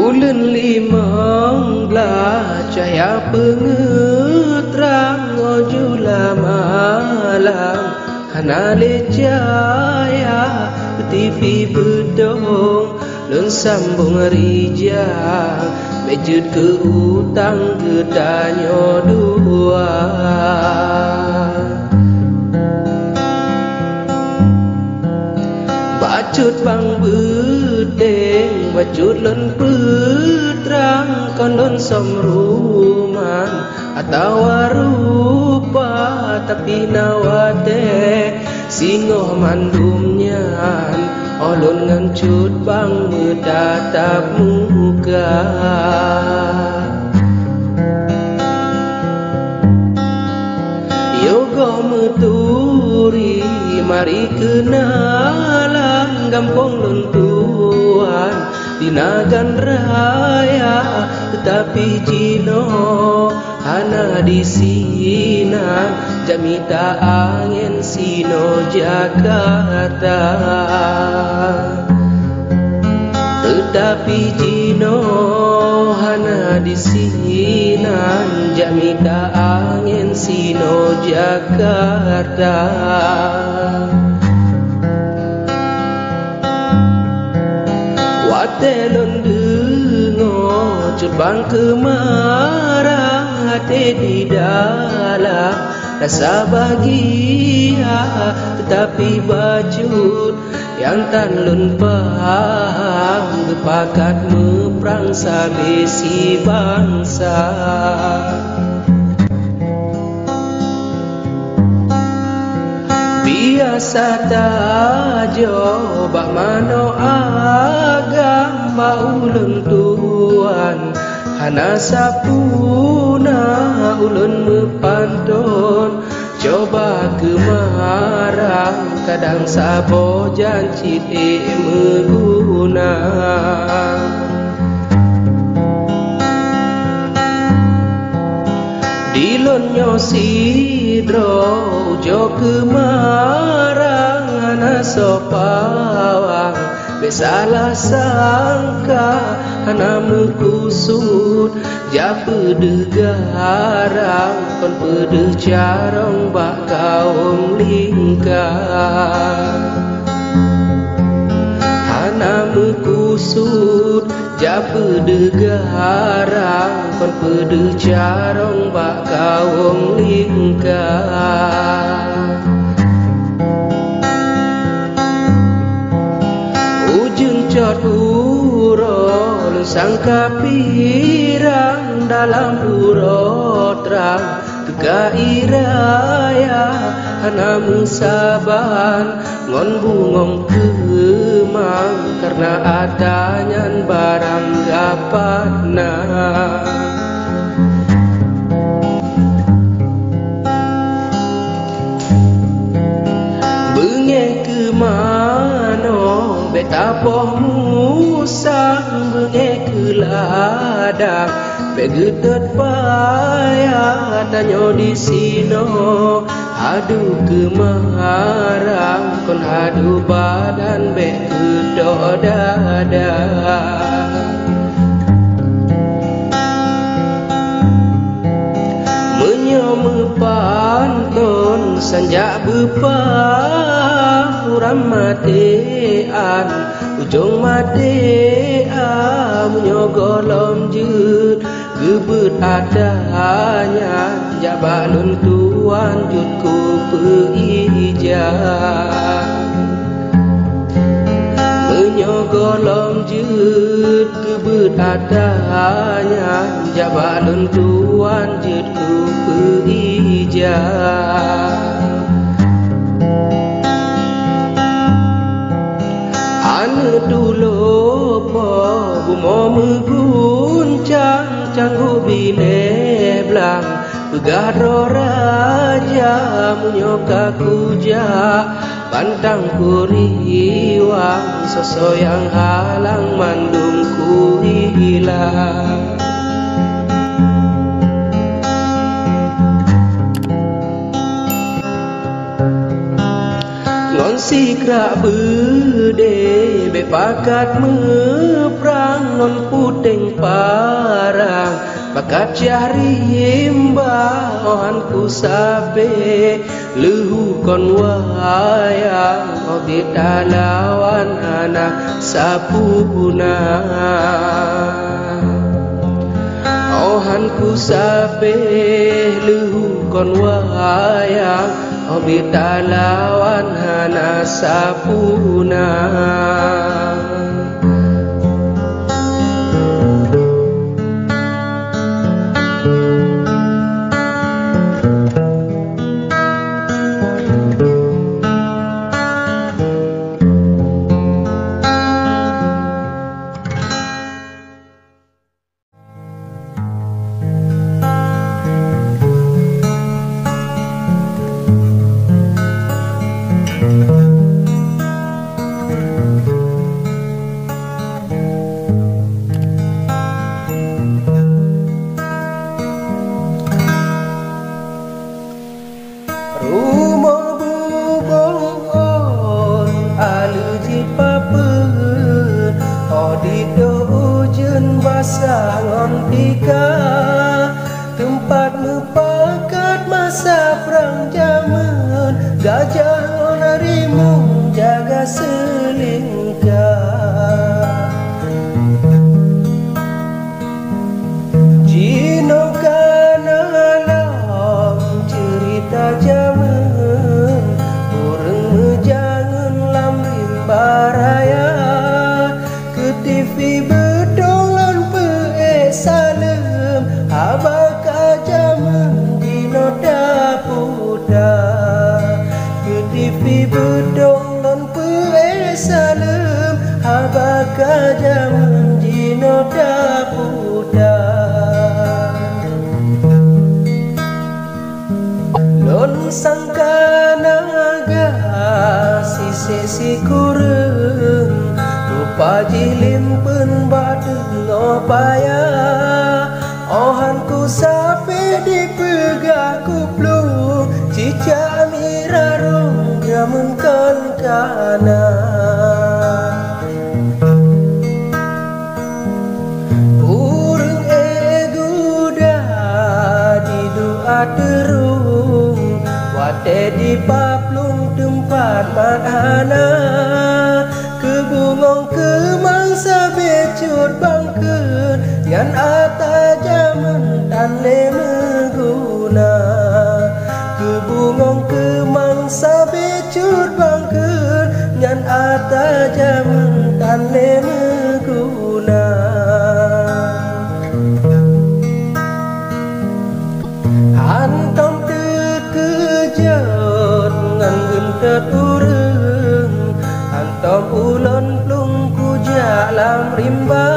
Ulun limang belah cahaya pengeterang ojula malam hana le cahaya TV bedong lun sambung rijang mejud ke utang ke danyo dua bacut bang bedeng bacut lun putrang kon lun somruman atau rupa tapi nawate singoh mandumnyan olun ngancut bang mendatap muka yogo meturi mari kenalan gampong lun tuan di Nagan Raya tetapi Cino hana di sina jamita angin sino Jakarta tetapi Cino hana di sina jamita angin sino Jakarta watelon dengo cubang kemarang hati di dalam rasa bahagia tetapi bacut yang tan lun paham gepakat meperang sabesi bangsa biasa tajo bak mano agama ulun tuan hana sapuna ulun mepantun coba kemarang kadang sabo janji meguna dilonyo sidro ujo kemarang hana sopawang besalah sangka hana mekusut japa degarang kon pede carong bak kaum lingkar hana mekusut japa degarang kon pede carong bak kaum lingkar ujung cot uro sangka pirang dalam uro terang teka iraya hana musaban ngon bungong kemang karena adanya barang gapana bengeng kemano betapoh musang bengeng ke ladang begetet payah tanyo di sino adu kemarang kon adu badan be kedok dada menyo mepantun sanjak bepah uram matean ujung matean menyo golom jut gebet adanya jabak lun tuan jutku peijah menyogolom jut gebet adanya jabak lun tuan jutku peijah anu dulu po bumo meguncang canggu bine blang begaro raja munyoka kuja pantang kuriwang sosoyang halang mandungku hilang ngon sikra bede bepakat meprang ngon puteng parang bakat cari imbawan ku sape lehu kon wayang obita lawan anak sapuna ohan ku sape lehu kon wayang obita lawan anak sapuna. Sangon tika tempat mepakat masa perang zaman gajah ngonarimu jaga selingkah Jino kana alam cerita zaman orang mejangan lam rimba raya ke TV salem abaka jaman dino dapuda ke TV bedong lan pe salem abaka jaman dino dapuda lon sangka naga si kureng rupa jilim pen badeng opaya ohan ku sape dipegah kuplung cica mirarung gamun kan kana urung eguda di doa terung wate di paplung tempat manana kebungong kemangsa becut bangkeun ngan ata jaman tane mengguna kebungong kemangsa becut bangkeun ngan ata jaman tane mengguna antom terkejut ngan gentet urang antom ulon plung ku jalam rimba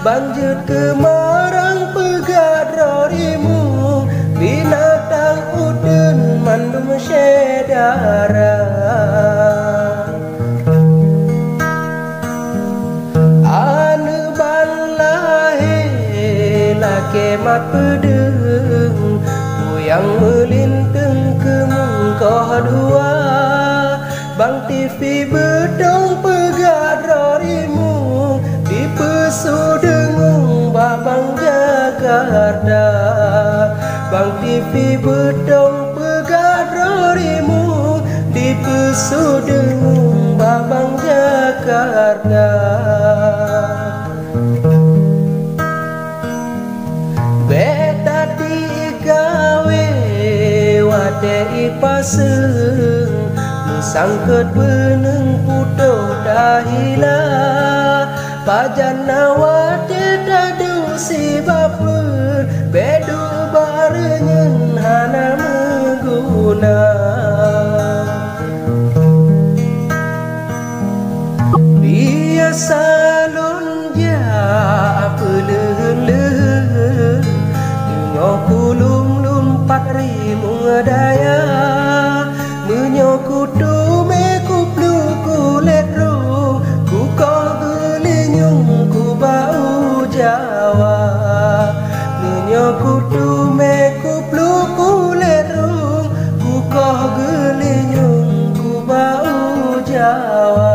banjir kemarang pegat rorimu binatang uden mandum sedara anu balahe lake mat pedeng yang melinteng ke muka dua bang TV bedong pegat rorimu di pesu dengung babang Jakarta bang TV bedong pegat rorimu di pesu dengung babang Jakarta beta digawe wate ipaseng sangket beneng putuh dahila pajan nawate dadu si baper bedu barenyen hana mengguna biasa lonja pelehen-lehen dengo kulum lumpat rimu daya menyoku tume ku plu kulit ru ku kau gelinyung ku bau Jawa menyoku tume ku plu kulit ru ku kau gelinyung ku bau Jawa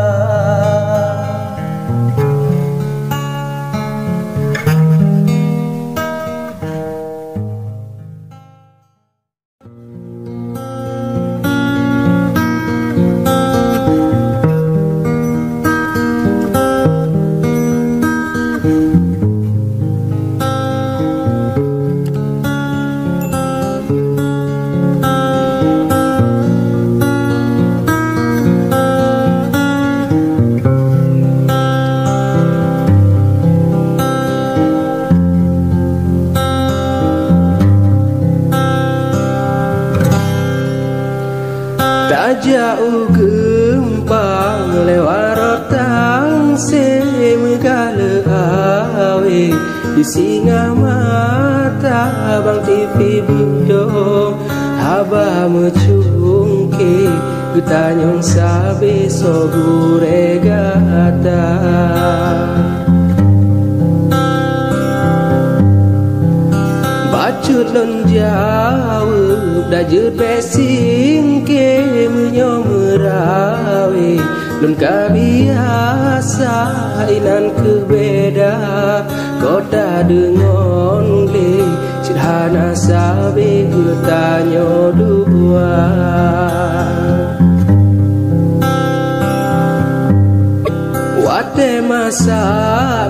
jauh gempang lewat rotang semegala awe di singa mata bang TV bedong haba mencungke getanyong sabe so guregata bacut lon jauh dah jut besing ke menyo merawe lon kabiasa inan kebeda kota dengon le sederhana sabe getanyo dua wate masa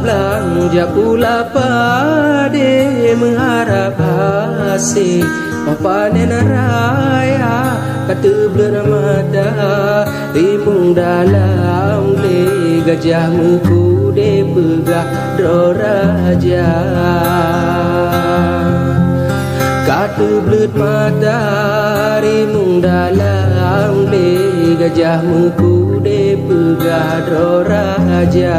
belanja pula pade mengharap hasil panen raya kata bermada rimung dalam le gajah mengkude pegah dro raja kata belut mata rimung dalam le gajah mengkude pegah dro raja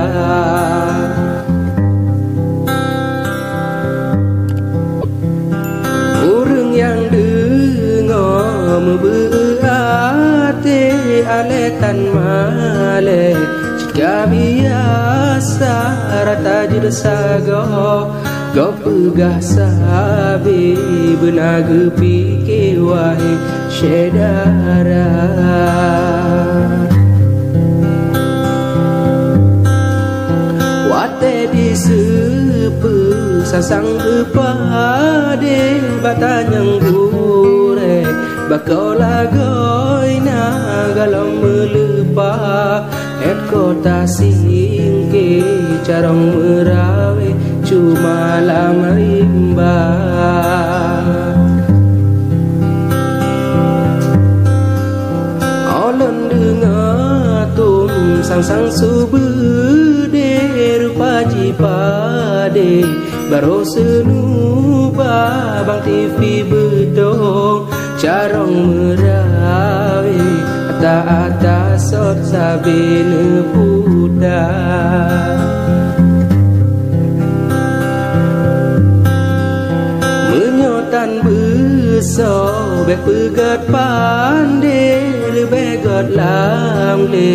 urang yang dengar memberate aletan male jika biasa rata jedesago kau pegah sabi benaga pikir wahai syedara wate disepe sasang kepade batanyang gure bakau lagoi na galam melepa et kota singke carong merawe cuma lama rimba olon dengar tum sang subede rupa jipade baro senuba bang TV bedong carong merawe ata sot sabene puda menyotan beso bek pegat pande le begot lamle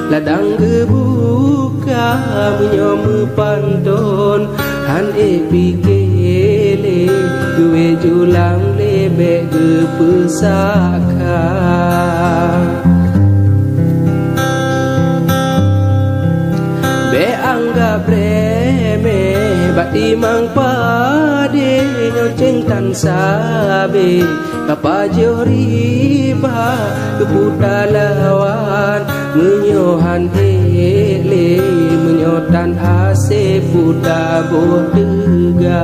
ladang gebuka menyom panton han epikele gue julang le bek gepesaka be anggap remeh bati mang pade nyoceng tan sabe kapa joriba keputa lawan menyohan hele menyotan ase puta bodega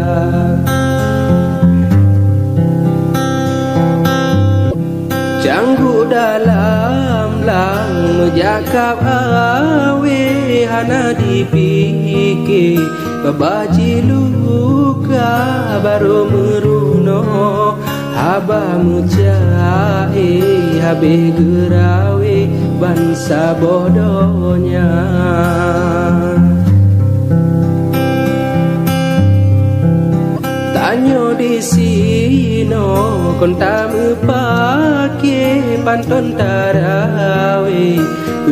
canggu dalam lang mejakap awe hana dipikir babaji luka baru meruno haba mujae habe gerawe bangsa bodohnya tanyo di sino kon tamu pake panton tarawe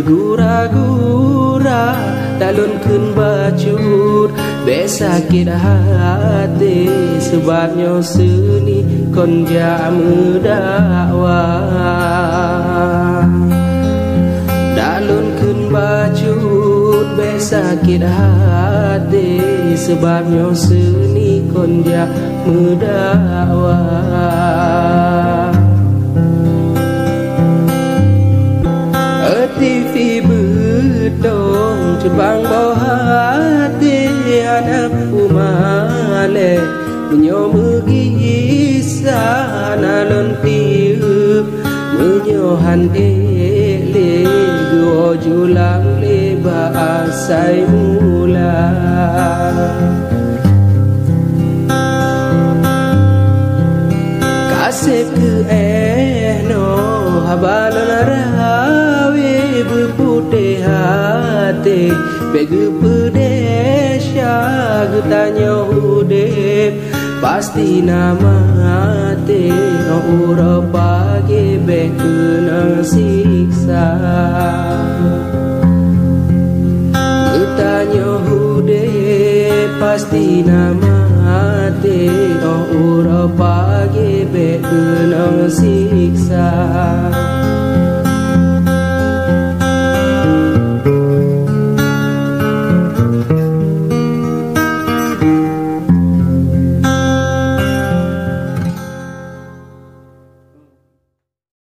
gura-gura dalun kun bacut besakit hati sebabnya seni kon jamu dakwah dalun kun bacut besakit hati sebabnya seni kon jamu dakwah TV bedong cebang bau hati anak umale menyo megisa nalon tiup menyohan ele duo julang leba asai mula kasih ke no habalon begu pedesya tanya udep pasti nama te ora pagi kena siksa tanya udep pasti nama te ora pagi kena siksa